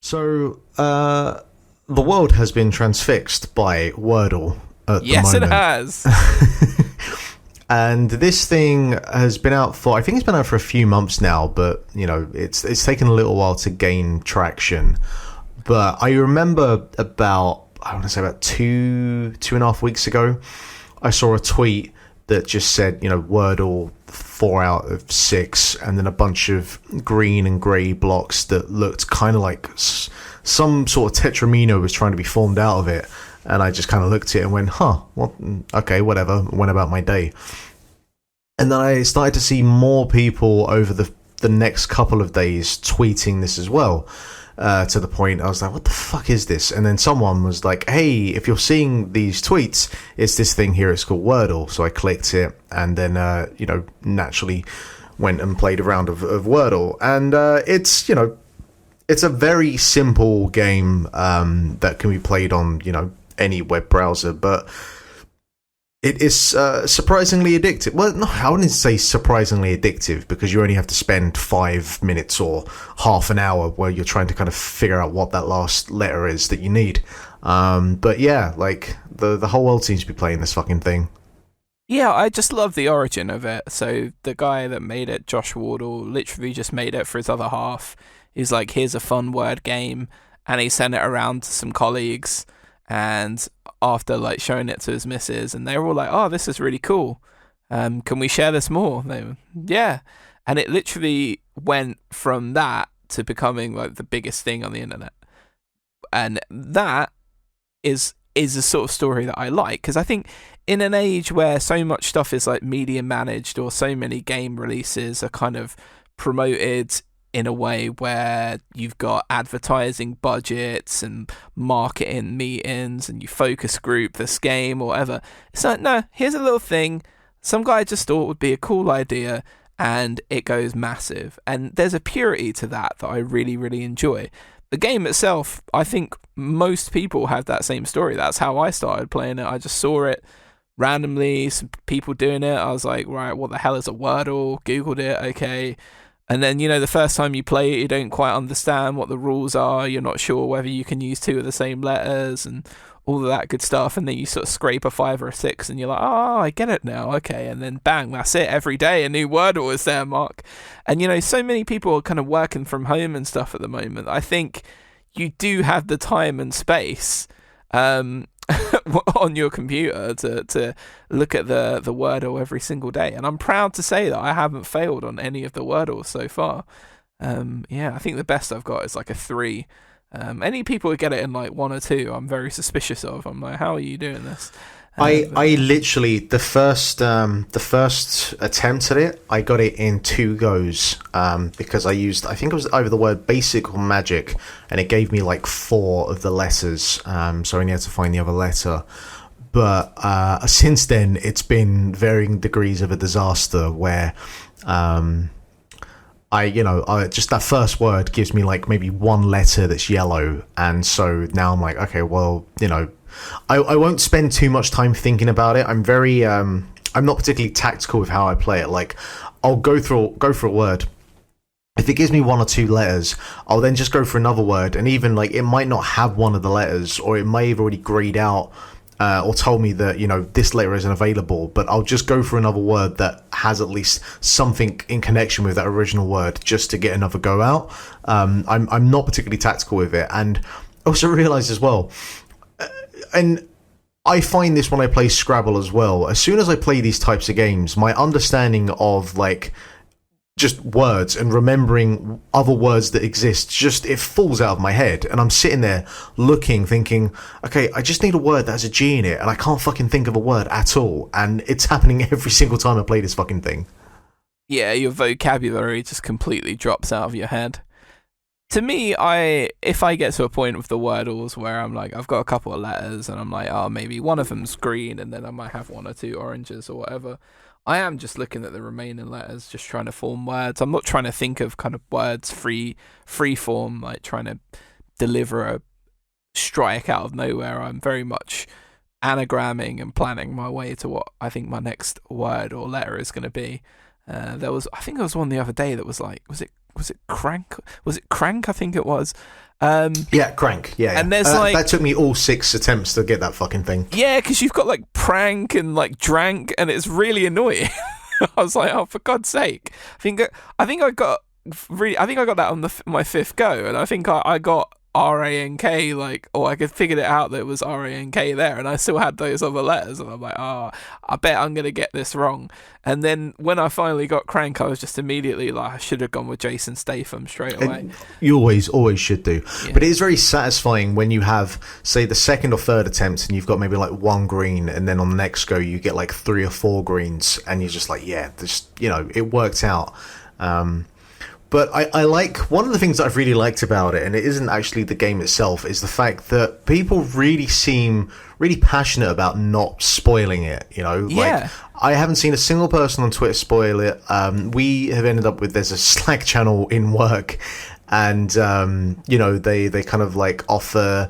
So, the world has been transfixed by Wordle at the Yes, it moment. has. And this thing has been out for, I think it's been out for a few months now, but, it's taken a little while to gain traction. But I remember I want to say about 2.5 weeks ago, I saw a tweet that just said, Wordle 4 out of 6, and then a bunch of green and grey blocks that looked kind of like some sort of tetramino was trying to be formed out of it. And I just kind of looked at it and went, well, okay, whatever, went about my day. And then I started to see more people over the next couple of days tweeting this as well. To the point I was like, what the fuck is this? And then someone was like, hey, if you're seeing these tweets, it's this thing here, it's called Wordle. So I clicked it and then naturally went and played a round of Wordle. And it's a very simple game that can be played on any web browser, but it is surprisingly addictive. Well, no, I wouldn't say surprisingly addictive, because you only have to spend 5 minutes or half an hour where you're trying to kind of figure out what that last letter is that you need. But yeah, like the whole world seems to be playing this fucking thing. Yeah, I just love the origin of it. So the guy that made it, Josh Wardle, literally just made it for his other half. He's like, here's a fun word game, and he sent it around to some colleagues, and after like showing it to his missus, and they were all like, oh, this is really cool, can we share this more? They were, yeah. And it literally went from that to becoming like the biggest thing on the internet. And that is a sort of story that I like, because I think in an age where so much stuff is like media managed, or so many game releases are kind of promoted in a way where you've got advertising budgets and marketing meetings and you focus group this game or whatever. It's like, no, here's a little thing some guy just thought would be a cool idea, and it goes massive. And there's a purity to that I really, really enjoy. The game itself, I think most people have that same story. That's how I started playing it. I just saw it randomly, some people doing it. I was like, right, what the hell is a Wordle? Googled it, okay. And then, the first time you play it, you don't quite understand what the rules are. You're not sure whether you can use two of the same letters and all of that good stuff. And then you sort of scrape a 5 or a 6 and you're like, oh, I get it now. Okay. And then bang, that's it. Every day a new Wordle is there, Mark. And, so many people are kind of working from home and stuff at the moment. I think you do have the time and space on your computer to look at the Wordle every single day, and I'm proud to say that I haven't failed on any of the Wordles so far. I think the best I've got is like a 3. Any people who get it in like 1 or 2, I'm very suspicious of. I'm like, how are you doing this? I literally, the first attempt at it, I got it in 2 goes, because I think it was either the word basic or magic, and it gave me like 4 of the letters, so I only had to find the other letter. But since then, it's been varying degrees of a disaster, where I just that first word gives me like maybe 1 letter that's yellow, and so now I'm like, okay, well, I won't spend too much time thinking about it. I'm very I'm not particularly tactical with how I play it. Like, I'll go for a word. If it gives me 1 or 2 letters, I'll then just go for another word, and even like it might not have one of the letters, or it may have already grayed out or told me that this letter isn't available, but I'll just go for another word that has at least something in connection with that original word, just to get another go out. I'm not particularly tactical with it, and also realize as well, and I find this when I play Scrabble as well. As soon as I play these types of games, my understanding of like just words and remembering other words that exist, it falls out of my head, and I'm sitting there looking, thinking, okay, I just need a word that has a G in it, and I can't fucking think of a word at all, and it's happening every single time I play this fucking thing. Yeah, your vocabulary just completely drops out of your head. To me, if I get to a point with the Wordles where I'm like, I've got a couple of letters, and I'm like, oh, maybe one of them's green, and then I might have 1 or 2 oranges or whatever, I am just looking at the remaining letters, just trying to form words. I'm not trying to think of kind of words free form, like trying to deliver a strike out of nowhere. I'm very much anagramming and planning my way to what I think my next word or letter is going to be. I think there was one the other day that was like, was it was it Crank? Was it Crank? I think it was. Yeah, Crank. Yeah, and there's that took me all 6 attempts to get that fucking thing. Yeah, because you've got like Prank and like Drank, and it's really annoying. I was like, oh, for God's sake! I think I got that on my 5th go, and I think I got RANK, like, or I figured it out that it was RANK there, and I still had those other letters, and I'm like, I bet I'm gonna get this wrong. And then when I finally got Crank, I was just immediately like, I should have gone with Jason Statham straight away. And you always should do. Yeah. But it is very satisfying when you have, say, the 2nd or 3rd attempt, and you've got maybe like 1 green, and then on the next go you get like 3 or 4 greens, and you're just like, yeah, this, it worked out. But I like, one of the things that I've really liked about it, and it isn't actually the game itself, is the fact that people really seem really passionate about not spoiling it, Yeah. Like, I haven't seen a single person on Twitter spoil it. We have ended up with, there's a Slack channel in work, and, they kind of like offer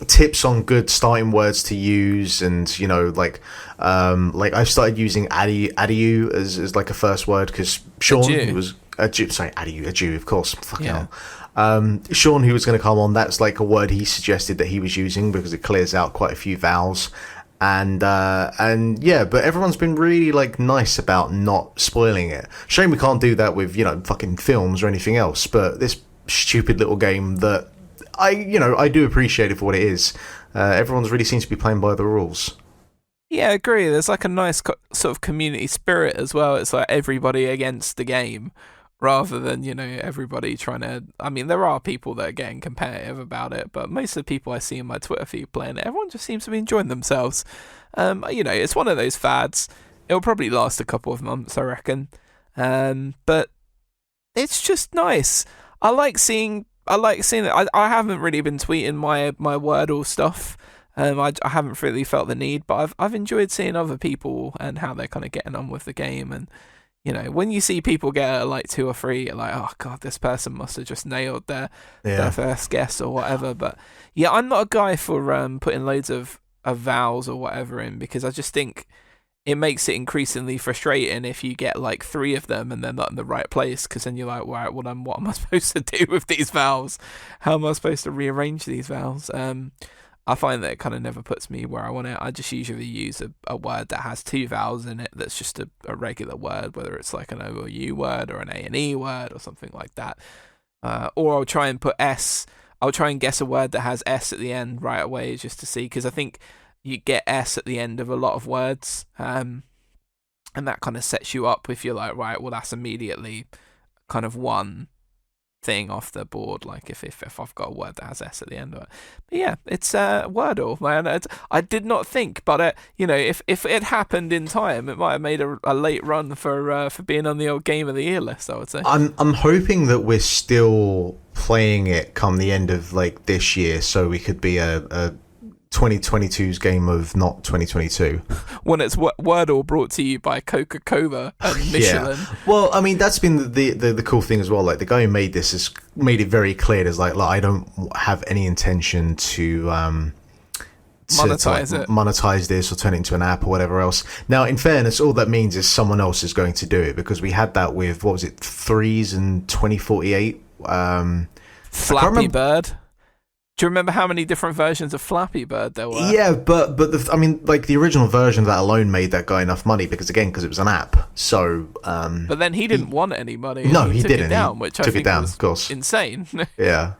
tips on good starting words to use, and like I've started using adieu as like a first word, because Sean, who was adieu, of course, fucking hell. Sean, who was going to come on, that's like a word he suggested that he was using because it clears out quite a few vowels, and yeah, but everyone's been really like nice about not spoiling it. Shame we can't do that with fucking films or anything else, but this stupid little game that I do appreciate it for what it is. Everyone's really seems to be playing by the rules. Yeah, I agree. There's like a nice sort of community spirit as well. It's like everybody against the game, rather than everybody trying to. I mean, there are people that are getting competitive about it, but most of the people I see in my Twitter feed playing it, everyone just seems to be enjoying themselves. It's one of those fads. It'll probably last a couple of months, I reckon. But it's just nice. I like seeing it. I haven't really been tweeting my Wordle stuff. I haven't really felt the need, but I've enjoyed seeing other people and how they're kind of getting on with the game. And when you see people get like 2 or 3, you're like, oh god, this person must have just nailed their first guess or whatever. But yeah, I'm not a guy for putting loads of vowels or whatever in, because I just think it makes it increasingly frustrating if you get like 3 of them and they're not in the right place, because then you're like, right, well, what am I supposed to do with these vowels? How am I supposed to rearrange these vowels? I find that it kind of never puts me where I want it. I just usually use a word that has 2 vowels in it that's just a regular word, whether it's like an O or U word or an A and E word or something like that. Or I'll try and put S. I'll try and guess a word that has S at the end right away, just to see, because I think you get S at the end of a lot of words, and that kind of sets you up if you're like, right, well, that's immediately kind of one thing off the board, like if I've got a word that has S at the end of it. But yeah, it's Wordle, man. I did not think, but if it happened in time, it might have made a late run for being on the old Game of the Year list, I would say. I'm hoping that we're still playing it come the end of like this year, so we could be a 2022's game of not 2022. When it's Wordle brought to you by Coca-Cola and Michelin. Yeah. Well, I mean, that's been the cool thing as well. Like, the guy who made this has made it very clear. There's like, I don't have any intention to monetize this or turn it into an app or whatever else. Now, in fairness, all that means is someone else is going to do it, because we had that with, what was it, Threes and 2048. Flappy Bird. Do you remember how many different versions of Flappy Bird there were? Yeah, but the original version of that alone made that guy enough money, because it was an app. So, but then he didn't want any money. No, he Took didn't. it down, which I think was of course. insane. Yeah.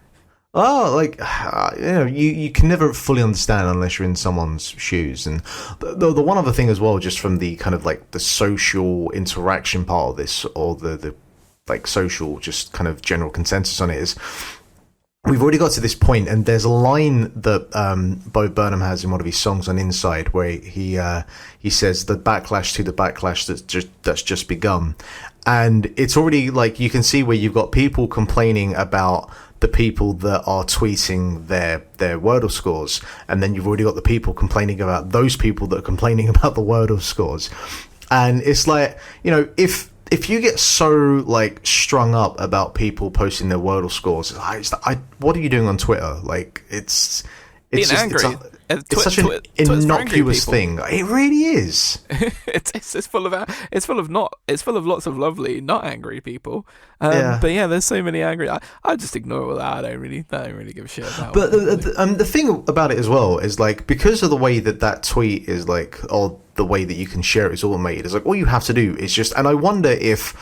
Oh, you can never fully understand unless you're in someone's shoes. And the one other thing as well, just from the kind of like the social interaction part of this, or the like social just kind of general consensus on it, is we've already got to this point, and there's a line that Bo Burnham has in one of his songs on Inside, where he says, the backlash to the backlash that's just begun. And it's already like, you can see where you've got people complaining about the people that are tweeting their Wordle scores, and then you've already got the people complaining about those people that are complaining about the Wordle scores. And it's like, if you get so like strung up about people posting their Wordle scores, what are you doing on Twitter? Like, it's It's being just angry. it's such an innocuous thing. It really is. It's full of lots of lovely not angry people. Yeah. But yeah, there's so many angry. I just ignore all that. I don't really give a shit about. But the thing about it as well is like, because of the way that tweet is like, or the way that you can share it is automated. It's like all you have to do is just, and I wonder if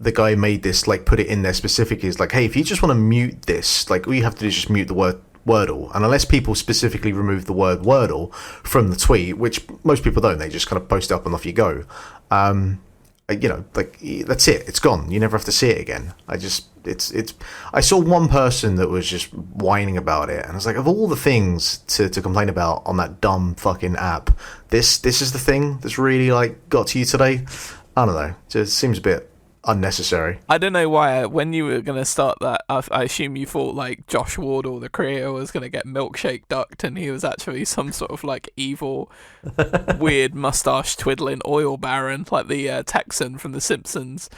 the guy made this, like, put it in there specifically, is like, hey, if you just want to mute this, like, all you have to do is just mute the word Wordle, and unless people specifically remove the word Wordle from the tweet, which most people don't, they just kind of post it up and off you go, you know, like, that's it, it's gone, you never have to see it again. I saw one person that was just whining about it, and I was like, of all the things to complain about on that dumb fucking app, this is the thing that's really, like, got to you today. I don't know, just seems a bit unnecessary. I don't know why, when you were going to start that, I assume you thought like Josh Wardle, the creator, was going to get milkshake ducked, and he was actually some sort of like evil, weird mustache twiddling oil baron, like the Texan from The Simpsons.